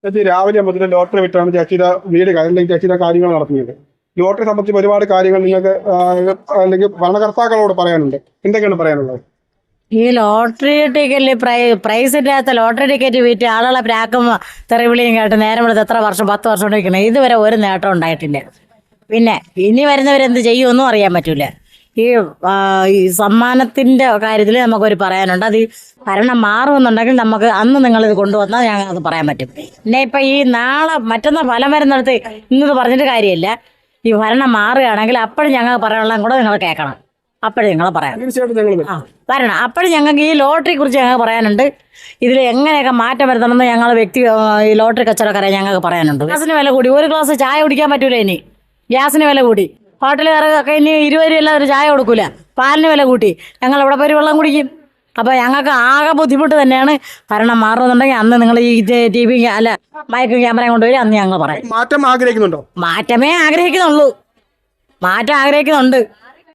ചേച്ചി രാവിലെ മുതൽ ലോട്ടറി വിട്ടാണ് ചേച്ചിയുടെ വീട് അല്ലെങ്കിൽ ചേച്ചിയുടെ കാര്യങ്ങൾ നടത്തുന്നത്. ലോട്ടറി സംബന്ധിച്ച് ഒരുപാട് കാര്യങ്ങൾ നിങ്ങൾക്ക് അല്ലെങ്കിൽ ഭരണകർത്താക്കളോട് പറയാനുണ്ട്. എന്തൊക്കെയാണ് പറയാനുള്ളത്? ഈ ലോട്ടറി ടിക്കറ്റിൽ പ്രൈസ് ഇല്ലാത്ത ലോട്ടറി ടിക്കറ്റ് വിറ്റ് ആളുകളെ പ്രാക്കും തെറിവിളിയും കേട്ട് നേരം എടുത്ത് എത്ര വർഷം 10 വർഷം കൊണ്ട് ഇരിക്കണം. ഇതുവരെ ഒരു നേട്ടം ഉണ്ടായിട്ടില്ല. പിന്നെ ഇനി വരുന്നവരെന്ത് ചെയ്യുമെന്നും അറിയാൻ പറ്റൂല. ഈ സമ്മാനത്തിൻ്റെ കാര്യത്തിൽ നമുക്കൊരു പറയാനുണ്ട്. അത് ഈ ഭരണം മാറുമെന്നുണ്ടെങ്കിൽ നമുക്ക് അന്ന് നിങ്ങളിത് കൊണ്ടുവന്നാൽ ഞങ്ങൾ അത് പറയാൻ പറ്റും. പിന്നെ ഇപ്പം ഈ മറ്റന്നാൾ ഫലം വരുന്നിടത്ത് ഇന്നത് പറഞ്ഞിട്ട് കാര്യമില്ല. ഈ ഭരണം മാറുകയാണെങ്കിൽ അപ്പോഴും ഞങ്ങൾക്ക് പറയാനുള്ളതും കൂടെ നിങ്ങൾ കേൾക്കണം. അപ്പോഴും നിങ്ങൾ പറയാം. തീർച്ചയായിട്ടും ഞങ്ങൾ വരണം. അപ്പോഴും ഞങ്ങൾക്ക് ഈ ലോട്ടറിയെ കുറിച്ച് ഞങ്ങൾക്ക് പറയാനുണ്ട്. ഇതിൽ എങ്ങനെയൊക്കെ മാറ്റം വരുത്തണമെന്ന് ഞങ്ങൾ ഈ ലോട്ടറി കച്ചവടക്കാരെ ഞങ്ങൾക്ക് പറയാനുണ്ട്. ഗ്യാസിന് വില കൂടി, ഒരു ഗ്ലാസ് ചായ കുടിക്കാൻ പറ്റൂല. ഇനി ഗ്യാസിന് വില കൂടി. ഹോട്ടലുകാരൊക്കെ ഇനി 20 രൂപ ഒരു ചായ കൊടുക്കൂല. പാലിന് വില കൂട്ടി. ഞങ്ങൾ ഇവിടെ പോയി വെള്ളം കുടിക്കും. അപ്പോൾ ഞങ്ങൾക്ക് ആകെ ബുദ്ധിമുട്ട് തന്നെയാണ്. ഭരണം മാറുമെന്നുണ്ടെങ്കിൽ അന്ന് നിങ്ങൾ ഈ TV അല്ല മയക്കും ക്യാമറയും കൊണ്ടുപോയി അന്ന് ഞങ്ങൾ പറയും. മാറ്റം ആഗ്രഹിക്കുന്നുണ്ടോ? മാറ്റമേ ആഗ്രഹിക്കുന്നുള്ളൂ. മാറ്റം ആഗ്രഹിക്കുന്നുണ്ട്.